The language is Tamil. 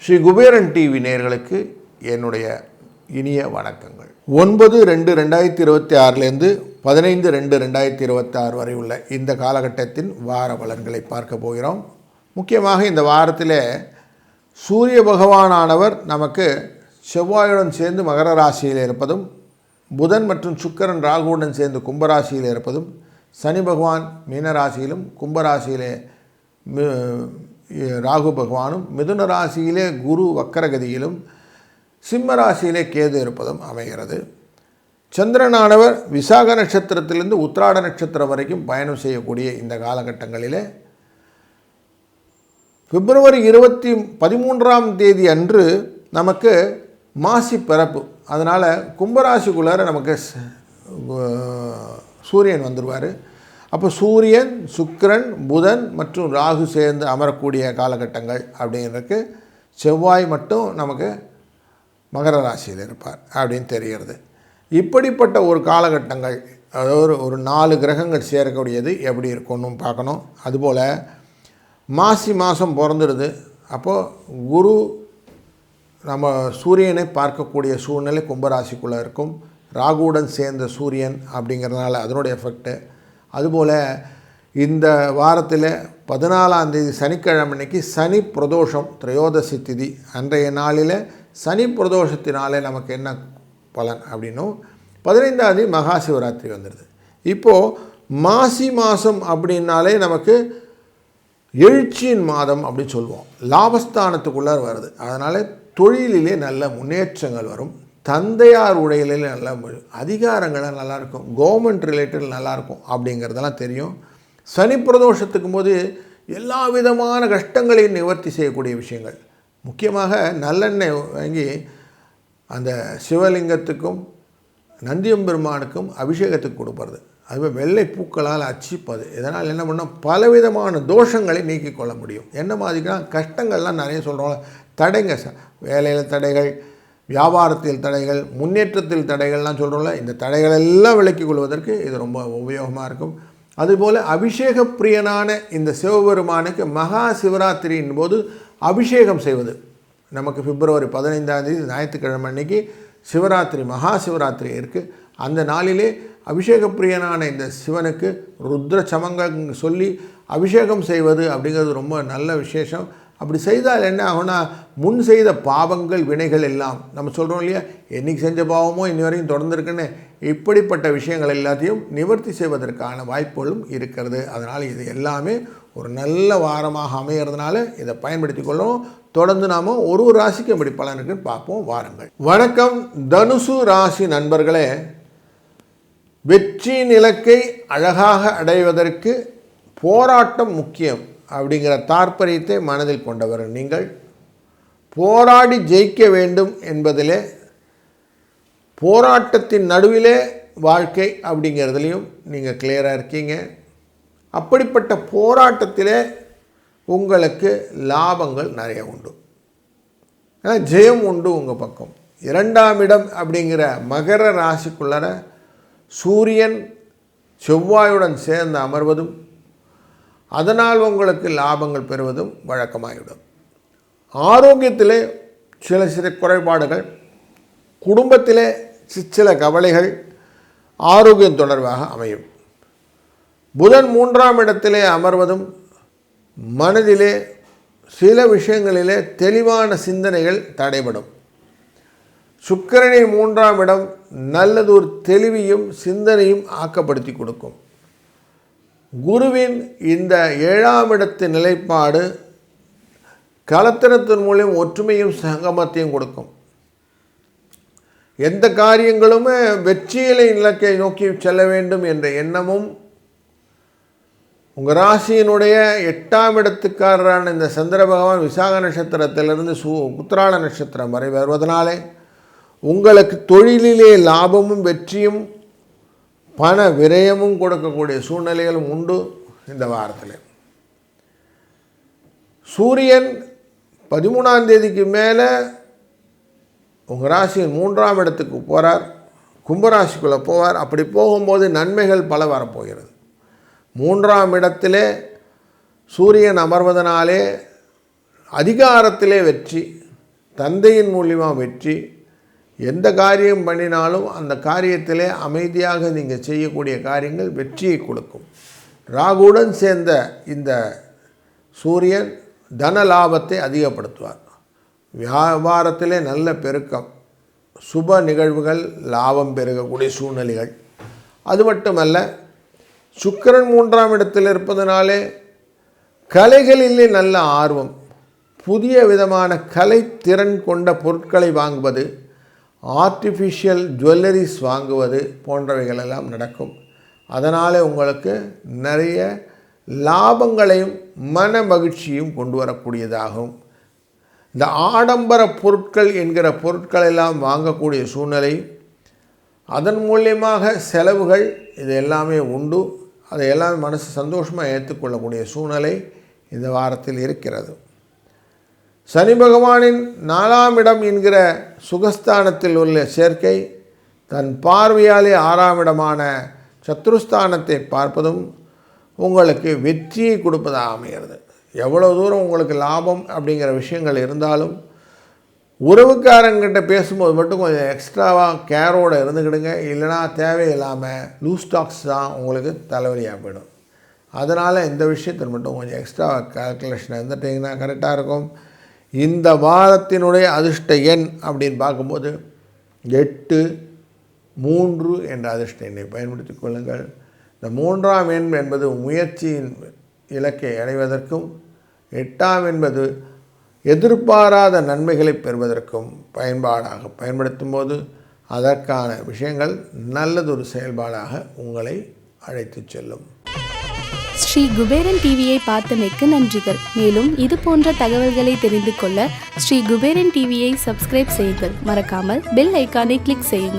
ஸ்ரீ குபேரன் டிவி நேயர்களுக்கு என்னுடைய இனிய வணக்கங்கள். 9/2/2026 15/2/2026 வரை உள்ள இந்த காலகட்டத்தின் வார பலன்களை பார்க்க போகிறோம். முக்கியமாக இந்த வாரத்தில் சூரிய பகவானானவர் நமக்கு செவ்வாயுடன் சேர்ந்து மகர ராசியில் இருப்பதும், புதன் மற்றும் சுக்கிரன் ராகுவுடன் சேர்ந்து கும்பராசியில் இருப்பதும், சனி பகவான் மீனராசியிலும் கும்பராசியிலே ராகு பகவானும், மிதுன ராசியிலே குரு வக்கரகதியிலும், சிம்ம ராசியிலே கேது இருப்பதும் அமைகிறது. சந்திரனானவர் விசாக நட்சத்திரத்திலிருந்து உத்திராட நட்சத்திரம் வரைக்கும் பயணம் செய்யக்கூடிய இந்த காலகட்டங்களிலே பிப்ரவரி 13 அன்று நமக்கு மாசி பிறப்பு. அதனால் கும்பராசிக்குள்ளார நமக்கு சூரியன் வந்துடுவார். அப்போ சூரியன், சுக்கிரன், புதன் மற்றும் ராகு சேர்ந்து அமரக்கூடிய காலகட்டங்கள் அப்படிங்கிறதுக்கு செவ்வாய் மட்டும் நமக்கு மகர ராசியில் இருப்பார் அப்படின்னு தெரிகிறது. இப்படிப்பட்ட ஒரு காலகட்டங்கள், அதாவது ஒரு 4 கிரகங்கள் சேரக்கூடியது எப்படி இருக்குன்னு பார்க்கணும். அதுபோல் மாசி மாதம் பிறந்துடுது. அப்போது குரு நம்ம சூரியனை பார்க்கக்கூடிய சூழ்நிலை கும்பராசிக்குள்ளே இருக்கும். ராகுவுடன் சேர்ந்த சூரியன் அப்படிங்கிறதுனால அதனுடைய எஃபெக்ட்டு. அதுபோல் இந்த வாரத்தில் 14ஆம் தேதி சனிக்கிழமை அன்னைக்கு சனி பிரதோஷம், திரையோதசி திதி. அன்றைய நாளில் சனி பிரதோஷத்தினாலே நமக்கு என்ன பலன் அப்படின்னும், 15ஆம் தேதி மகா சிவராத்திரி வந்துடுது. இப்போது மாசி மாதம் அப்படின்னாலே நமக்கு எழுச்சியின் மாதம் அப்படின்னு சொல்லுவோம். லாபஸ்தானத்துக்குள்ளார வருது. அதனால் தொழிலிலே நல்ல முன்னேற்றங்கள் வரும். தந்தையார் உடையிலே நல்லா, அதிகாரங்கள்லாம் நல்லாயிருக்கும், கவர்மெண்ட் ரிலேட்டட் நல்லாயிருக்கும் அப்படிங்கிறதெல்லாம் தெரியும். சனி பிரதோஷத்துக்கும் போது எல்லா விதமான கஷ்டங்களையும் நிவர்த்தி செய்யக்கூடிய விஷயங்கள். முக்கியமாக நல்லெண்ணெய் வாங்கி அந்த சிவலிங்கத்துக்கும் நந்தியம்பெருமானுக்கும் அபிஷேகத்துக்கு கொடுப்பது, அதுமாதிரி வெள்ளை பூக்களால் அச்சிப்பது. இதனால் என்ன பண்ணால் பலவிதமான தோஷங்களை நீக்கிக் கொள்ள முடியும். என்ன மாதிரினா கஷ்டங்கள்லாம் நிறைய சொல்கிறோம். தடைங்க, வேலையில் தடைகள், வியாபாரத்தில் தடைகள், முன்னேற்றத்தில் தடைகள்லாம் சொல்கிறோம்ல. இந்த தடைகளெல்லாம் விலக்கிக் கொள்வதற்கு இது ரொம்ப உபயோகமாக இருக்கும். அதுபோல் அபிஷேக பிரியனான இந்த சிவபெருமானுக்கு மகா சிவராத்திரியின் போது அபிஷேகம் செய்வது. நமக்கு பிப்ரவரி 15ஆம் தேதி ஞாயிற்றுக்கிழமை அன்னைக்கு சிவராத்திரி, மகா சிவராத்திரி இருக்குது. அந்த நாளிலே அபிஷேக பிரியனான இந்த சிவனுக்கு ருத்ர சமங்கள் சொல்லி அபிஷேகம் செய்வது அப்படிங்கிறது ரொம்ப நல்ல விசேஷம். அப்படி செய்தால் என்ன ஆகும்னா, முன் செய்த பாவங்கள், வினைகள் எல்லாம் நம்ம சொல்கிறோம் இல்லையா, என்றைக்கு செஞ்ச பாவமோ இன்னி வரைக்கும் தொடர்ந்துருக்குன்னு, இப்படிப்பட்ட விஷயங்கள் எல்லாத்தையும் நிவர்த்தி செய்வதற்கான வாய்ப்புகளும் இருக்கிறது. அதனால் இது எல்லாமே ஒரு நல்ல வாரமாக அமைகிறதுனால இதை பயன்படுத்தி கொள்ளணும். தொடர்ந்து நாம் ஒரு ராசிக்கு எப்படி பலன் இருக்குன்னு பார்ப்போம். வாருங்கள். வணக்கம் தனுசு ராசி நண்பர்களே. வெற்றியின் இலக்கை அழகாக அடைவதற்கு போராட்டம் முக்கியம் அப்படிங்கிற தாற்பயத்தை மனதில் கொண்டவர் நீங்கள். போராடி ஜெயிக்க வேண்டும் என்பதிலே, போராட்டத்தின் நடுவிலே வாழ்க்கை அப்படிங்கிறதுலையும் நீங்கள் கிளியராக இருக்கீங்க. அப்படிப்பட்ட போராட்டத்திலே உங்களுக்கு லாபங்கள் நிறைய உண்டு, ஜெயம் உண்டு உங்கள் பக்கம். 2ஆம் இடம் அப்படிங்கிற மகர ராசிக்குள்ளர சூரியன் செவ்வாயுடன் சேர்ந்து அமர்வதும், அதனால் உங்களுக்கு லாபங்கள் பெறுவதும் வழக்கமாகிவிடும். ஆரோக்கியத்திலே சில குறைபாடுகள், குடும்பத்திலே சில கவலைகள் ஆரோக்கியம் தொடர்பாக அமையும். புதன் 3ஆம் இடத்திலே அமர்வதும் மனதிலே சில விஷயங்களிலே தெளிவான சிந்தனைகள் தடைபடும். சுக்கிரனின் 3ஆம் இடம் நல்லதொரு தெளிவையும் சிந்தனையும் ஆக்கப்படுத்தி கொடுக்கும். குருவின் இந்த 7ஆம் இடத்து நிலைப்பாடு கலத்திரத்தின் மூலம் ஒற்றுமையும் சங்கமத்தையும் கொடுக்கும். எந்த காரியங்களுமே வெற்றியிலை இலக்கை நோக்கி செல்ல வேண்டும் என்ற எண்ணமும், உங்கள் ராசியினுடைய 8ஆம் இடத்துக்காரரான இந்த சந்திர பகவான் விசாக நட்சத்திரத்திலிருந்து உத்திராட நட்சத்திரம் வரை வருவதனாலே உங்களுக்கு தொழிலிலே லாபமும் வெற்றியும் பண விரயமும் கொடுக்கக்கூடிய சூழ்நிலைகளும் உண்டு. இந்த வாரத்தில் சூரியன் 13ஆம் தேதிக்கு மேலே உங்கள் ராசியின் 3ஆம் இடத்துக்கு போகிறார், கும்பராசிக்குள்ளே போவார். அப்படி போகும்போது நன்மைகள் பல வரப்போகிறது. 3ஆம் இடத்திலே சூரியன் அமர்வதனாலே அதிகாரத்திலே வெற்றி, தந்தையின் மூலியமாக வெற்றி, எந்த காரியம் பண்ணினாலும் அந்த காரியத்திலே அமைதியாக நீங்கள் செய்யக்கூடிய காரியங்கள் வெற்றியை கொடுக்கும். ராகுவுடன் சேர்ந்த இந்த சூரியன் தன லாபத்தை அதிகப்படுத்துவார். வியாபாரத்திலே நல்ல பெருக்கம், சுப நிகழ்வுகள், லாபம் பெருகக்கூடிய சூழ்நிலைகள். அது மட்டுமல்ல, சுக்கிரன் 3ஆம் இடத்தில் இருப்பதனாலே கலைகளிலே நல்ல ஆர்வம், புதிய விதமான கலைத்திறன் கொண்ட பொருட்களை வாங்குவது, ஆர்டிஃபிஷியல் ஜுவல்லரிஸ் வாங்குவது போன்றவைகளெல்லாம் நடக்கும். அதனால் உங்களுக்கு நிறைய லாபங்களையும் மன மகிழ்ச்சியும் கொண்டு வரக்கூடியதாகும். இந்த ஆடம்பர பொருட்கள் என்கிற பொருட்களெல்லாம் வாங்கக்கூடிய சூழ்நிலை, அதன் மூலியமாக செலவுகள், இது எல்லாமே உண்டு. அதை எல்லாமே மனசு சந்தோஷமாக ஏற்றுக்கொள்ளக்கூடிய சூழ்நிலை இந்த வாரத்தில் இருக்கிறது. சனி பகவானின் 4ஆம் இடம் என்கிற சுகஸ்தானத்தில் உள்ள சேர்க்கை தன் பார்வையாலே 6ஆம் இடமான சத்ருஸ்தானத்தை பார்ப்பதும் உங்களுக்கு வெற்றியை கொடுப்பதாக அமைகிறது. எவ்வளோ தூரம் உங்களுக்கு லாபம் அப்படிங்கிற விஷயங்கள் இருந்தாலும் உறவுக்காரங்கிட்ட பேசும்போது மட்டும் கொஞ்சம் எக்ஸ்ட்ராவாக கேரோடு இருந்துக்கிடுங்க. இல்லைனா தேவையில்லாமல் லூஸ் டாக்ஸ் தான் உங்களுக்கு தலைவலியாக போயிடும். அதனால் இந்த விஷயத்தில் மட்டும் கொஞ்சம் எக்ஸ்ட்ராவாக கால்குலேஷன் இருந்துட்டிங்கன்னா கரெக்டாக இருக்கும். இந்த வாரத்தினுடைய அதிர்ஷ்ட எண் அப்படின்னு பார்க்கும்போது 8, 3 என்ற அதிர்ஷ்ட எண்ணை பயன்படுத்தி கொள்ளுங்கள். இந்த 3ஆம் எண் என்பது முயற்சியின் இலக்கை அடைவதற்கும், 8ஆம் என்பது எதிர்பாராத நன்மைகளை பெறுவதற்கும் பயன்படுத்தும் போது அதற்கான விஷயங்கள் நல்லதொரு செயல்பாடாக உங்களை அழைத்து செல்லும். ஸ்ரீ குபேரன் டிவியை பார்த்தமைக்கு நன்றிகள். மேலும் இது போன்ற தகவல்களை தெரிந்து கொள்ள ஸ்ரீ குபேரன் டிவியை சப்ஸ்கிரைப் செய்யுங்கள். மறக்காமல் பெல் ஐக்கானை கிளிக் செய்யுங்கள்.